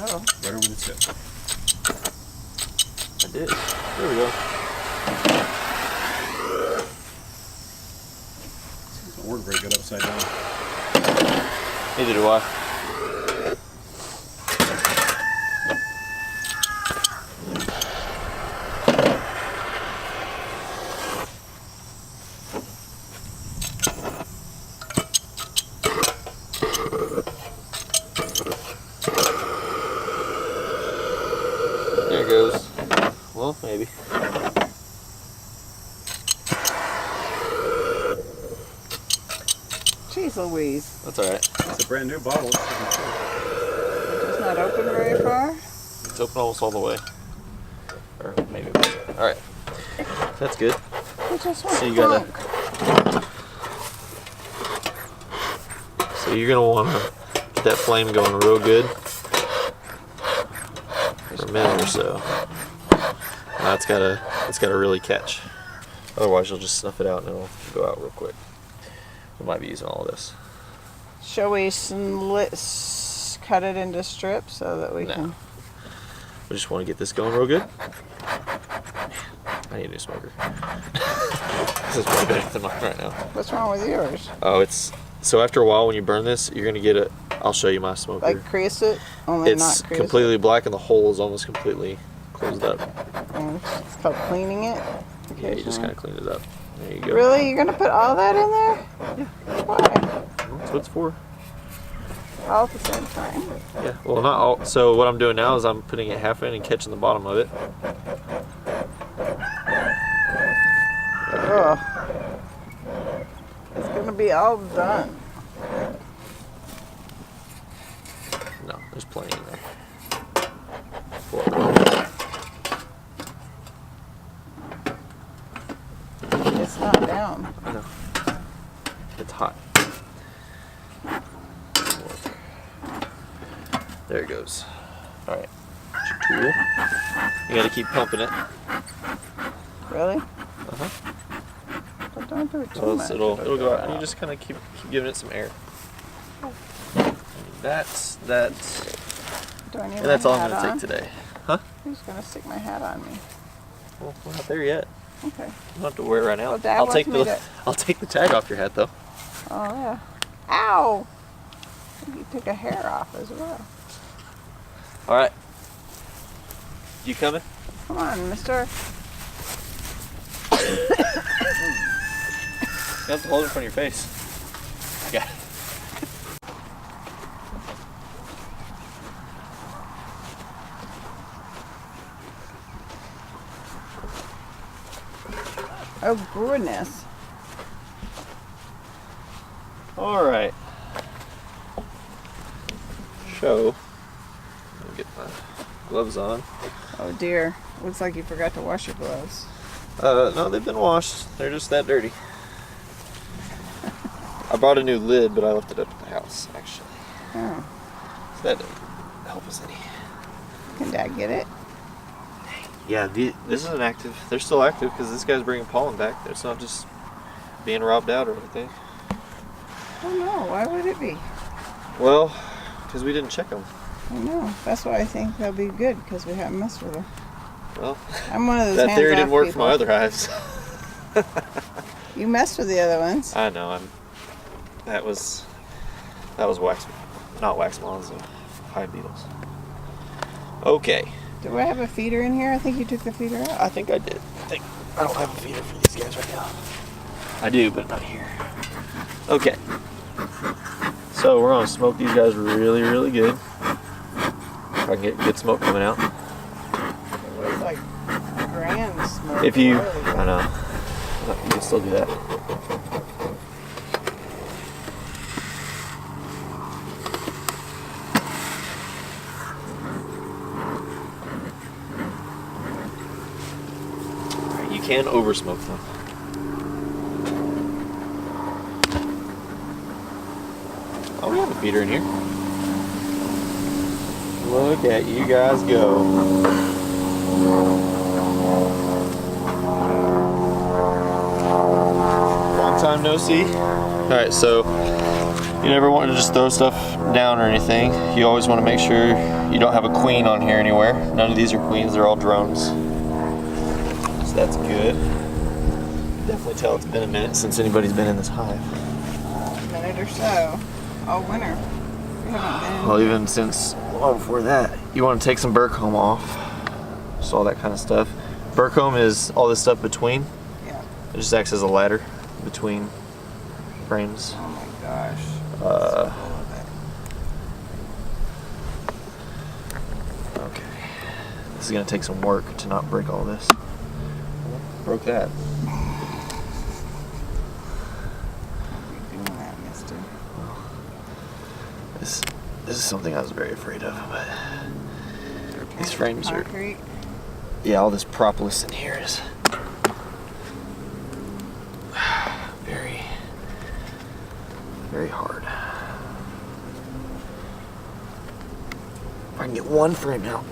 Oh. Right over the tip. I did. There we go. It doesn't work very good upside down. Neither do I. There it goes. Well, maybe. Jeez Louise. That's alright. It's a brand new bottle. It's not open very far. It's open almost all the way. Or maybe. Alright. That's good. It just went So you gotta. So you're gonna wanna get that flame going real good for a minute or so. Now it's gotta really catch. Otherwise you'll just snuff it out and it'll go out real quick. We might be using all of this. Shall we cut it into strips so that we can? We just want to get this going real good. I need a new smoker. This is way better than mine right now. What's wrong with yours? Oh, it's so after a while when you burn this, you're gonna get it. I'll show you my smoker. Like crease it, only It's not crease completely it. black and the hole is almost completely closed up. It's called cleaning it. Yeah, you just kind of clean it up. There you go. Really? You're gonna put all that in there? Yeah. Why? That's what it's for. All at the same time. Yeah. Well, not all. So what I'm doing now is I'm putting it half in and catching the bottom of it. Ugh. It's gonna be all done. No, there's plenty in there. It's not down. I know. It's hot. There it goes. All right. That's your tool. You got to keep pumping it. Really? Uh-huh. But don't do it too So much. it'll go out, and you just kind of keep giving it some air. That's Do I need and my that's all I'm hat gonna on? take today. Huh? Who's gonna stick my hat on me? Well, we're not there yet. Okay. You don't have to wear it right now. Well, Dad I'll wants take me to- I'll take the tag off your hat though. Oh yeah. Ow! You took a hair off as well. All right. You coming? Come on, mister. You have to hold it in front of your face. I got it. Oh goodness. All right. So, let me get my gloves on. Oh dear. Looks like you forgot to wash your gloves. No, they've been washed. They're just that dirty. I bought a new lid, but I left it up at the house, actually. Oh. So that didn't help us any. Can Dad get it? Yeah, this isn't active. They're still active because this guy's bringing pollen back. It's not just being robbed out or anything. Oh no, why would it be? Well, because we didn't check them. I know. That's why I think they'll be good because we haven't messed with them. Well, I'm one of those that theory didn't hands-off work people. for my other hives. You messed with the other ones. I know. That was wax, not wax moths, hive beetles. Okay. Do I have a feeder in here? I think you took the feeder out. I think I did. I don't have a feeder for these guys right now. I do, but not here. Okay. So we're gonna smoke these guys really, really good. If I can get good smoke coming out. It was like grand smoke. If you, Really good. I know. You can still do that. You can over smoke them. Oh, we have a feeder in here. Look at you guys go. Long time no see. All right, so you You never want to just throw stuff down or anything. You always want to make sure you don't have a queen on here anywhere. None of these are queens, they're all drones. So that's good. Definitely tell it's been a minute since anybody's been in this hive. A minute or so. All winter. We haven't been. Well, even since long before that. You want to take some burr comb off. Just all that kind of stuff. Burr comb is all this stuff between. Yeah. It just acts as a ladder between frames. Oh my gosh. Okay. This is gonna take some work to not break all this. Broke that. Doing that, mister. This is something I was very afraid of, but these frames are. Concrete. Yeah, all this propolis in here is very, very hard. If I can get one frame out,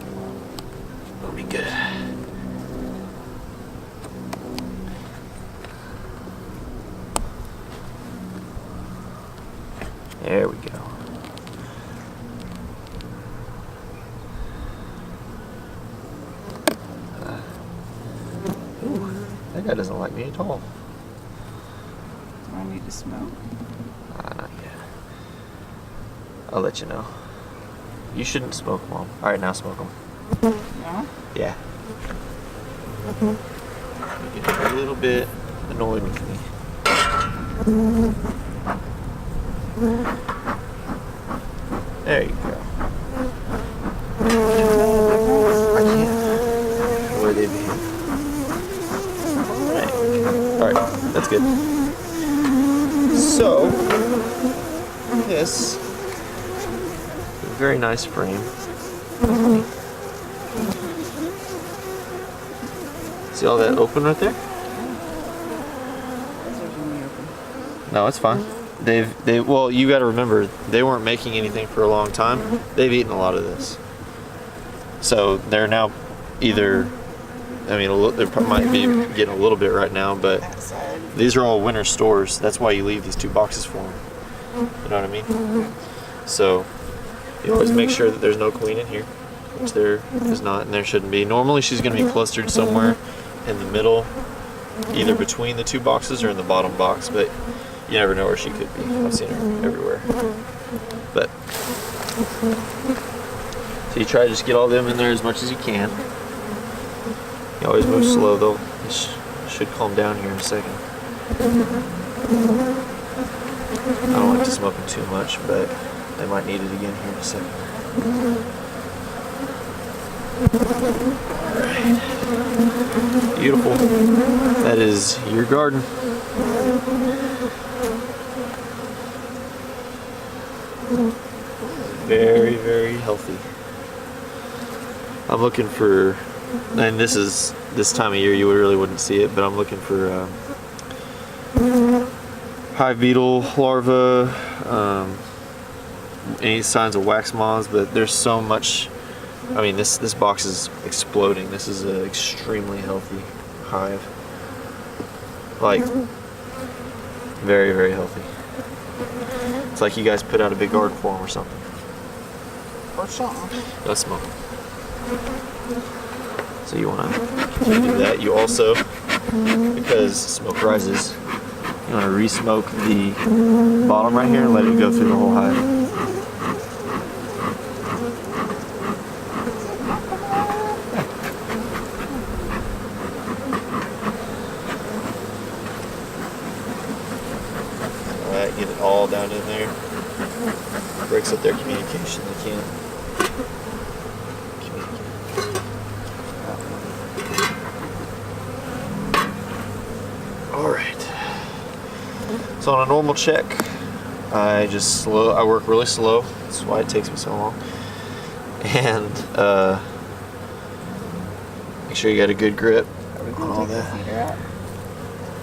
that'll be good. There we go. Ooh, that guy doesn't like me at all. Do I need to smoke? Not yet. I'll let you know. You shouldn't smoke, Mom. Alright, now smoke them. No? Yeah. You're getting a little bit annoyed with me. There you go. I can't. Where they be? Alright, that's good. So, this is a very nice frame. See all that open right there? No, it's fine. Well, you got to remember, they weren't making anything for a long time. They've eaten a lot of this. So they're now either, I mean, they might be getting a little bit right now, but these are all winter stores. That's why you leave these 2 boxes for them. You know what I mean? So you always make sure that there's no queen in here, which there is not, and there shouldn't be. Normally she's going to be clustered somewhere in the middle, either between the 2 boxes or in the bottom box, but you never know where she could be. I've seen her everywhere. But so you try to just get all them in there as much as you can. You always move slow though. This should calm down here in a second. I don't like to smoke them too much, but I might need it again here in a second. Alright. Beautiful. That is your garden. Very, very healthy. I'm looking for, and this time of year you really wouldn't see it, but I'm looking for hive beetle larvae, any signs of wax moths, but there's so much. I mean, this box is exploding. This is an extremely healthy hive. Like, very, very healthy. It's like you guys put out a big garden for them or something. Or something. Let's smoke them. So you want to do that. You also, because smoke rises, you want to re-smoke the bottom right here and let it go through the whole hive. Alright, get it all down in there. Breaks up their communication. They can't communicate. Alright. So on a normal check, I work really slow. That's why it takes me so long. And make sure you got a good grip on all that.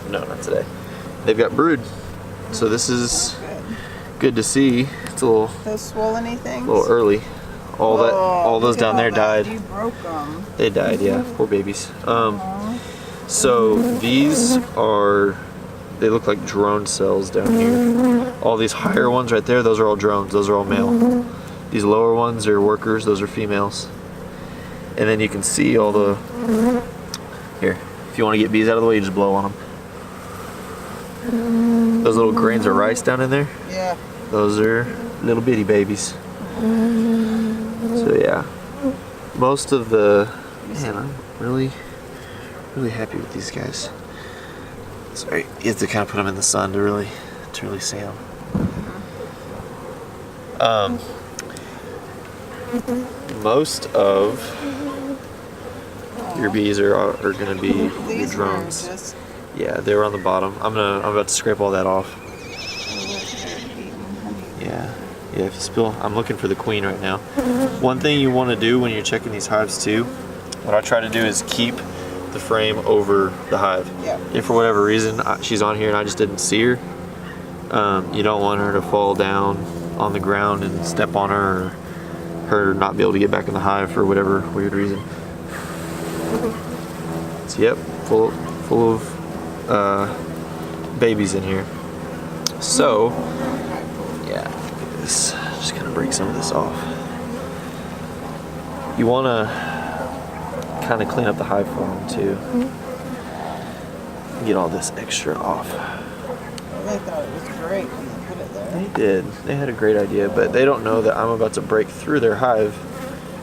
No, not today. They've got brood. So this is good to see. It's a little Those swollen-y things? A little early. All those down there died. You broke them. They died, yeah. Poor babies. So these are they look like drone cells down here. All these higher ones right there, those are all drones. Those are all male. These lower ones are workers. Those are females. And then you can see all the... Here, if you want to get bees out of the way, you just blow on them. Those little grains of rice down in there? Yeah. Those are little bitty babies. So yeah, most of the... Man, I'm really happy with these guys. Sorry, you have to kind of put them in the sun to really see them. Most of your bees are going to be your These drones. were just Yeah, they were on the bottom. I'm about to scrape all that off. Yeah, if you spill, I'm looking for the queen right now. One thing you want to do when you're checking these hives too, what I try to do is keep the frame over the hive. Yeah. If for whatever reason she's on here and I just didn't see her, you don't want her to fall down on the ground and step on her, or her not be able to get back in the hive for whatever weird reason. So yep, full of babies in here. So yeah, look at this. Just gonna break some of this off. You wanna kind of clean up the hive for them too. Get all this extra off. They thought it was great when they put it there. They did. They had a great idea, but they don't know that I'm about to break through their hive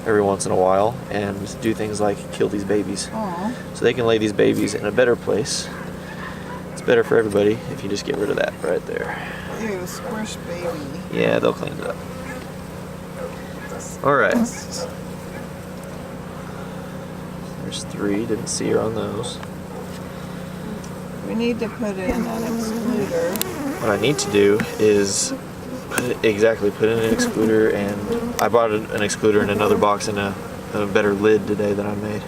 every once in a while and do things like kill these babies. Aww. So they can lay these babies in a better place. It's better for everybody if you just get rid of that right there. Ew, squish baby. Yeah, they'll clean it up. Alright. There's 3, didn't see her on those. We need to put in an excluder. What I need to do is put in an excluder, and I bought an excluder in another box and a better lid today that I made.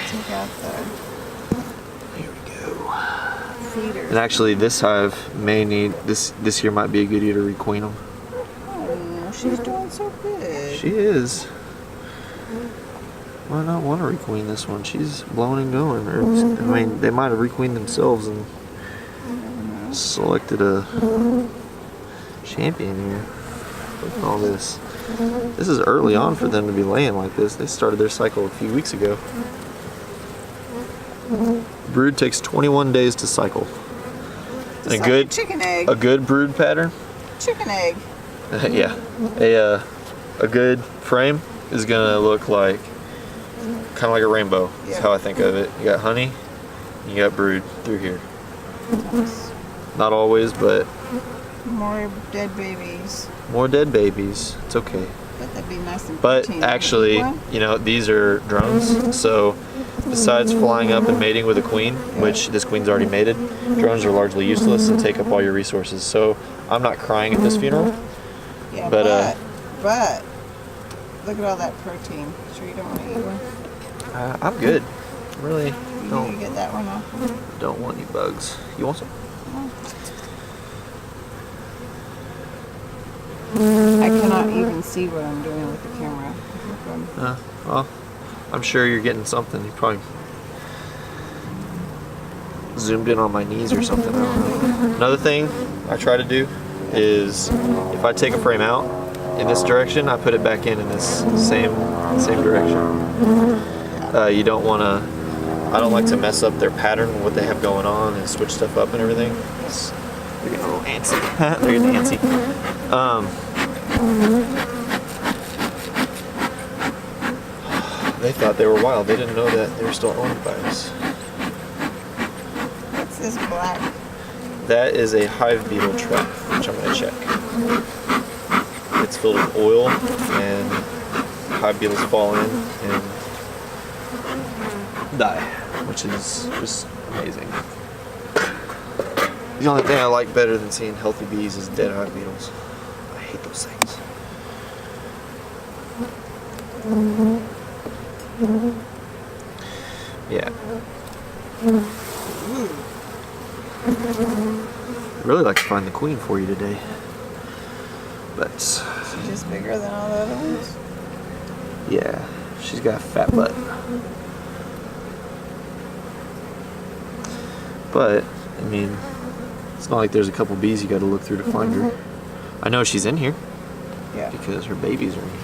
Take out the Here we go. feeder. And actually this hive may need, this year might be a good year to requeen them. Oh, she's doing so good. She is. Why not want to requeen this one? She's blowing and going. Or, I mean, they might have requeened themselves and selected a champion here. Look at all this. This is early on for them to be laying like this. They started their cycle a few weeks ago. Brood takes 21 days to cycle. And Just like a chicken egg. a good brood pattern. Chicken egg. Yeah, a good frame is gonna look like kind of like a rainbow. Is Yeah. how I think of it. You got honey, you got brood through here. Not always, but More dead babies. more dead babies. It's okay. But that'd be nice and But protein. actually, One? you know, these are drones. So besides flying up and mating with a queen, which this queen's already mated, drones are largely useless and take up all your resources. So I'm not crying at this funeral. Yeah, but, but look at all that protein. Sure you don't want to eat one? I'm good. Really You need to get that one off. don't want any bugs. You want some? I cannot even see what I'm doing with the camera. Well, I'm sure you're getting something. You probably zoomed in on my knees or something. I don't know. Another thing I try to do is if I take a frame out in this direction, I put it back in this same direction. You don't want to. I don't like to mess up their pattern, what they have going on, and switch stuff up and everything. They're getting a little antsy. They're getting antsy. They thought they were wild. They didn't know that they were still owned by us. What's this black? That is a hive beetle trap, which I'm going to check. It's filled with oil, and hive beetles fall in and die, which is just amazing. The only thing I like better than seeing healthy bees is dead hive beetles. I hate those things. Yeah. I'd really like to find the queen for you today. But She's just bigger than all the other ones. yeah, she's got a fat butt. But, I mean, it's not like there's a couple bees you gotta look through to find her. I know she's in here Yeah. because her babies are in here.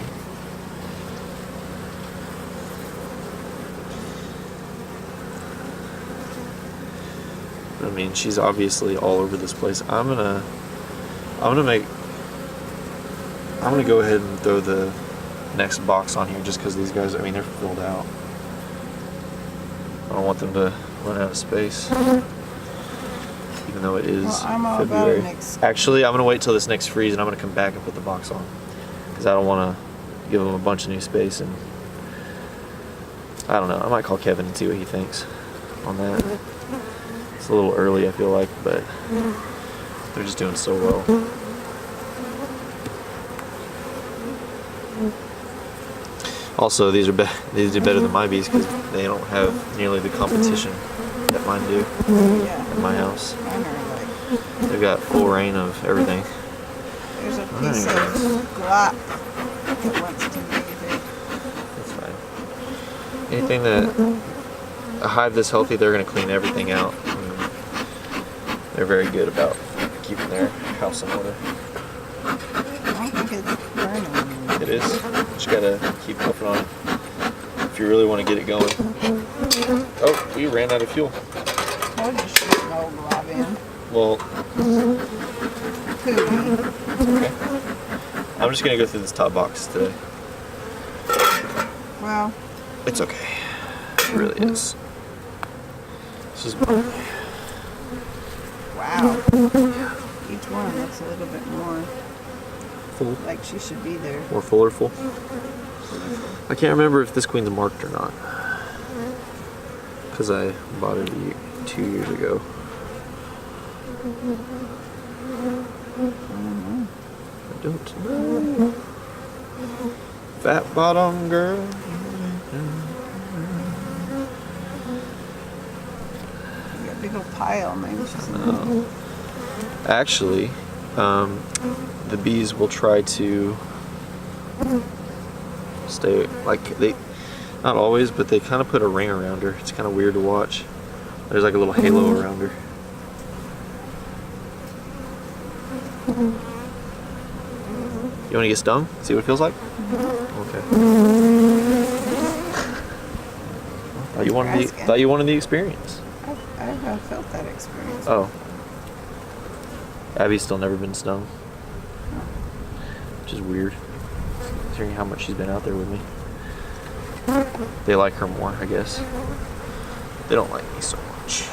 I mean, she's obviously all over this place. I'm gonna go ahead and throw the next box on here just because these guys, I mean, they're filled out. I don't want them to run out of space. Even though it is Well, I'm all about February. an ex- Actually, I'm gonna wait till this next freeze and I'm gonna come back and put the box on because I don't want to give them a bunch of new space, and I don't know. I might call Kevin and see what he thinks on that. It's a little early, I feel like, but they're just doing so well. Also, these are better than my bees because they don't have nearly the competition that mine do Yeah. at my house. Mine are like, They've got full reign of everything. there's a piece of glop that wants to leave it. That's fine. Anything that a hive this healthy, they're going to clean everything out. And they're very good about keeping their house in order. I don't think it's burning. It is. Just gotta keep puffing on it if you really want to get it going. Oh, we ran out of fuel. I'll just shoot an old glop in. Well, Pooey. okay. I'm just gonna go through this top box today. Well, It's okay. It really is. This is wow. Each one looks a little bit more full. like she should be there. More full or full? I can't remember if this queen's marked or not. Because I bought it 2 years ago. I don't know. Fat bottom girl. You got a big old pile. Maybe she's No. Actually, the bees will try to stay, like, not always, but they kind of put a ring around her. It's kind of weird to watch. There's like a little halo around her. You want to get stung? See what it feels like? Okay. Thought you wanted the experience. I have felt that experience. Oh. Abby's still never been stung. Which is weird, considering how much she's been out there with me. They like her more, I guess. They don't like me so much.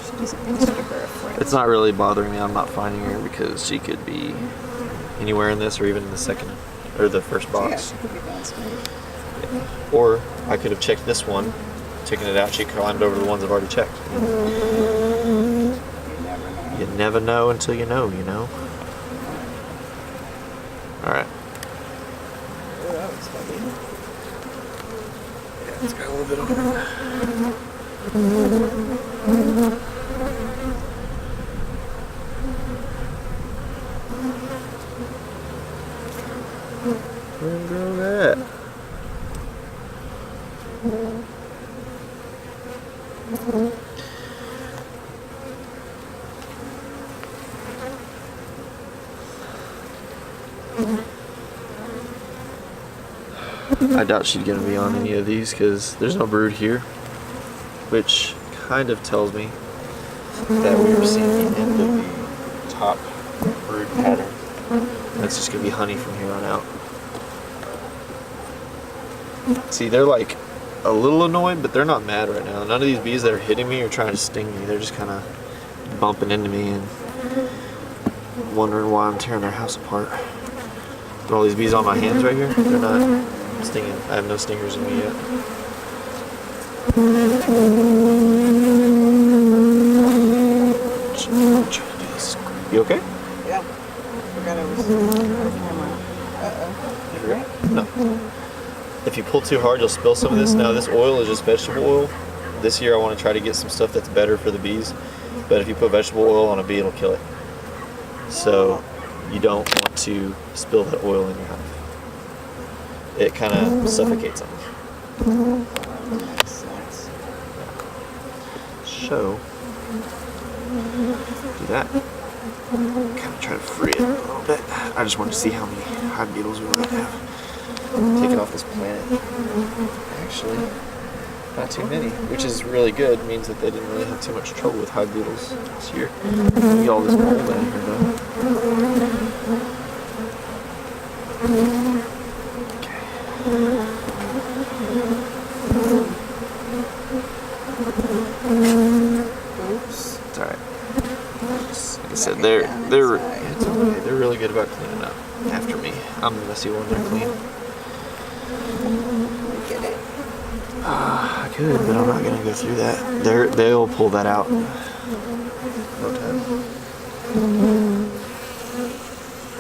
She doesn't consider her a friend. It's not really bothering me. I'm not finding her because she could be anywhere in this or even in the second or the first Yeah, box. she could be downstairs. Or I could have checked this one, taken it out, she climbed over the ones I've already checked. You never know. You never know until you know, you know? Alright. Oh, that was heavy. Yeah, it's got a little bit of it. Where'd go that? I doubt she's gonna be on any of these because there's no brood here, which kind of tells me that we are seeing the end of the top brood pattern. That's just gonna be honey from here on out. See, they're like a little annoyed, but they're not mad right now. None of these bees that are hitting me are trying to sting me. They're just kind of bumping into me and wondering why I'm tearing their house apart. But all these bees on my hands right here, they're not stinging. I have no stingers in me yet. You okay? Yeah. Forgot I was on camera. Uh-oh. No. If you pull too hard, you'll spill some of this. Now, this oil is just vegetable oil. This year, I want to try to get some stuff that's better for the bees. But if you put vegetable oil on a bee, it'll kill it. So, you don't want to spill that oil in your hive. It kind of suffocates them. That makes sense. So, do that. Kind of try to free it a little bit. I just wanted to see how many hive beetles we might have taken off this planet. Actually, not too many, which is really good. It means that they didn't really have too much trouble with hive beetles this year. Get all this mold out here though. Okay. Oops. It's alright. Like I said, they're it's okay. They're really good about cleaning up after me. I'm the messy one. They're clean. Get it. I could, but I'm not gonna go through that. They'll pull that out. No time.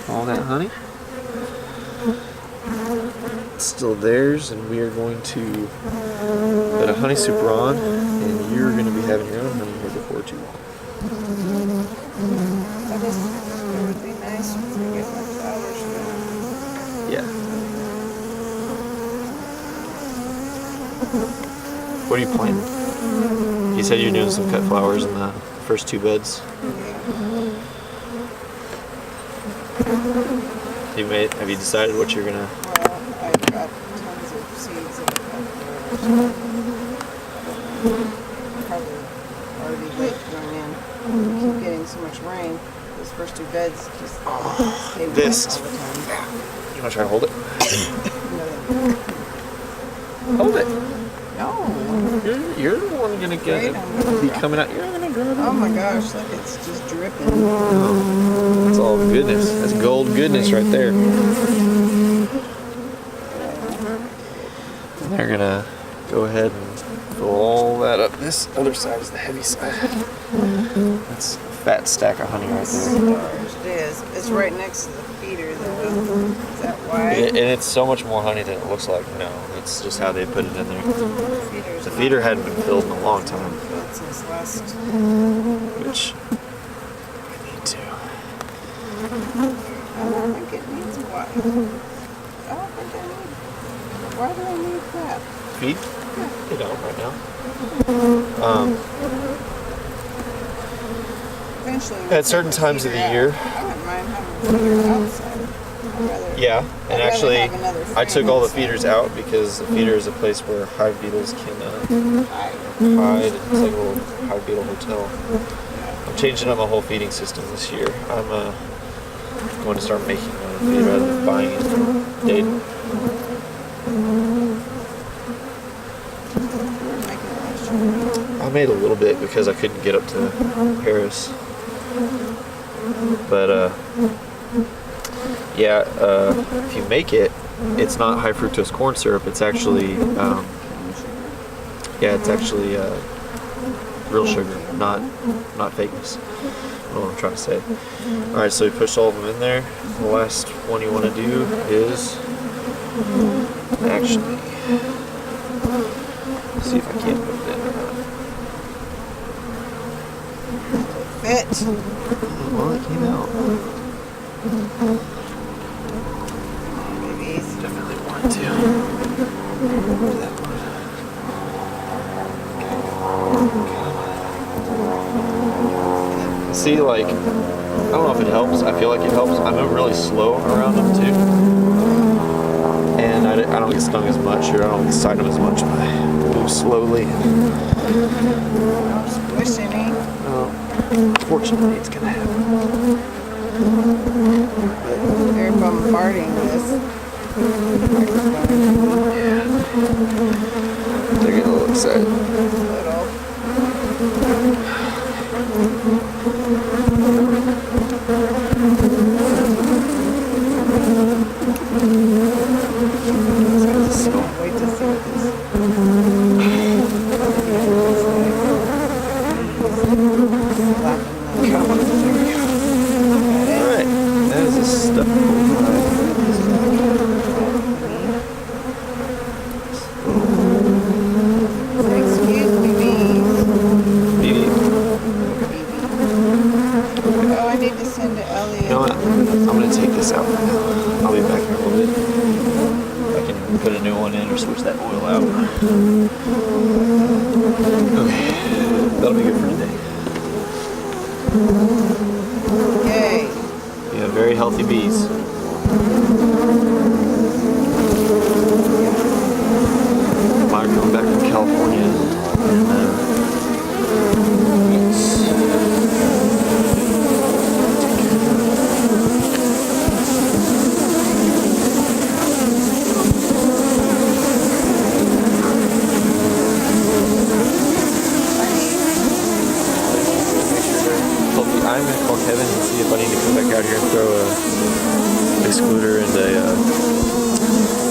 All that honey. It's still theirs, and we are going to put a honey super on, and you're going to be having your own honey here before too long. That is, it would be nice if we get my flowers done. Yeah. What are you planting? You said you're doing some cut flowers in the first 2 beds. Have you decided what you're gonna? Well, I've got tons of seeds of flowers. Probably already late going in. We keep getting so much rain. Those first 2 beds just stay wet This. all the time. You want to try to hold it? No. Hold it. No. You're the one gonna get it. Be coming out. You're not gonna grab it. Oh my gosh, look, it's just dripping. That's all goodness. That's gold goodness right there. And they're gonna go ahead and fill all that up. This other side is the heavy side. That's a fat stack of honey right there. Stars, it is. It's right next to the feeder, though. Is that why? And it's so much more honey than it looks like. No, it's just how they put it in there. The feeder hadn't been filled in a long time, Filled since last. which I need to. I don't think it needs what. I don't think I need. Why do I need that? Feed? They don't right now. Eventually. At certain times of the year. I wouldn't mind having a feeder outside. I'd rather. Yeah, and I'd rather actually, have another I took frame all the inside. feeders out because the feeder is a place where hive beetles can hide. It's like a little hive beetle hotel. I'm changing up my whole feeding system this year. I'm going to start making my own feed rather than buying it from Dayton. I made a little bit because I couldn't get up to Paris. But yeah, if you make it, it's not high fructose corn syrup. It's actually real sugar, not fakeness. I don't know what I'm trying to say. All right, so we pushed all of them in there. The last one you want to do is actually see if I can't put it in or not. Fit. Well, it came out. Babies. Definitely want to. That one. See, like, I don't know if it helps. I feel like it helps. I move really slow around them too, and I don't get stung as much, or I don't excite them as much. I move slowly. Squish any. Fortunately, it's gonna happen. They're bombarding this. They're getting a little excited. Little. So wait to see what this. Alright, that is a stuff. Excuse me, bees. Oh, I need to send to Elliot. You know what? I'm gonna take this out for now. I'll be back in a little bit. I can put a new one in or switch that oil out. Okay. That'll be good for today. Yay. You have very healthy bees. Mine are coming back from California. I'm going to call Kevin and see if I need to come back out here and throw a excluder and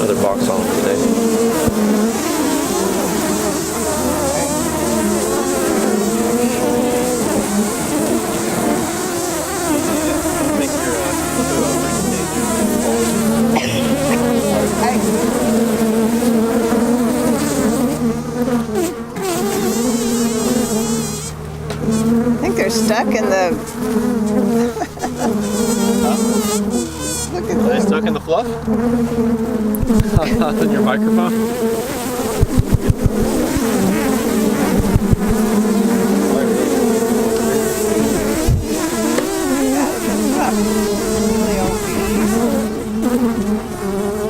another box on today. I think they're stuck in the... Look at Are they that. stuck in the fluff? In your microphone? Really old bees.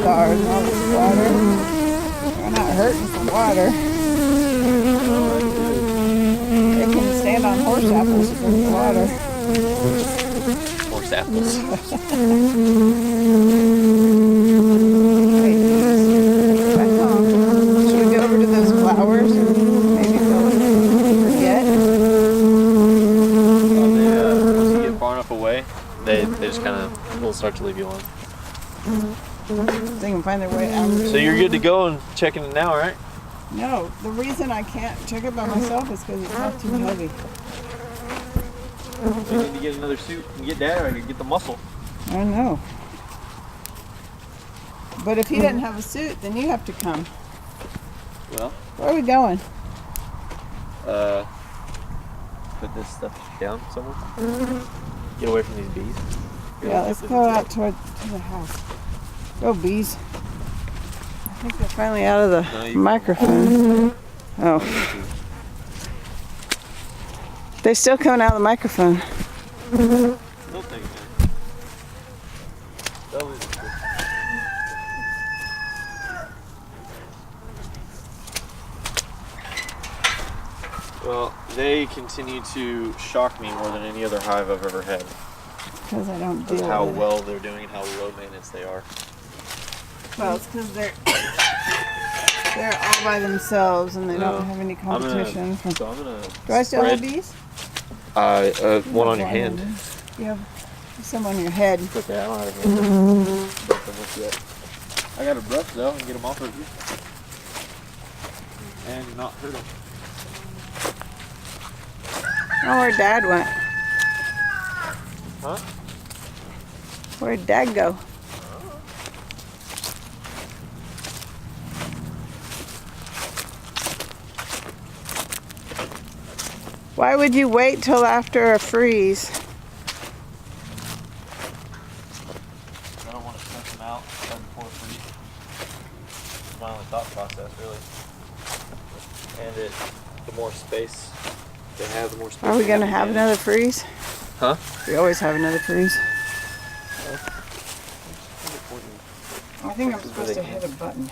Stars, all this water. They're not hurting from water. They can stand on horse apples to drink the water. Horse apples. Wait, back home. Should we go over to those flowers and maybe they'll forget? Once you get far enough away, they just kind of will start to leave you alone. They can find their way out. So you're good to go and checking it now, right? No, the reason I can't check it by myself is because it's not too heavy. You need to get another suit and get Dad or I can get the muscle. I know. But if he doesn't have a suit, then you have to come. Well, Where are we going? put this stuff down somewhere. Get away from these bees. Yeah, let's go out to the house. Go bees. I think they're finally out of the microphone. Oh. They're still coming out of the microphone. They'll take it. They'll lose it. Well, they continue to shock me more than any other hive I've ever had. Because I don't Because deal of how with it. well they're doing and how low maintenance they are. Well, it's because they're all by themselves and they don't have any competition. So I'm gonna. Do I still have spread- bees? One on your hand. You have some on your head. It's okay, I don't have any. Yet. I got a brush though and get them off of you. And not hurt them. Oh, where Dad went. Huh? Where'd Dad go? Why would you wait till after a freeze? I don't want to stress them out right before it freezes. It's my only thought process, really. And the more space they have, the more space. Are we they gonna to have manage. another freeze? Huh? We always have another freeze. I think I'm supposed to hit a button.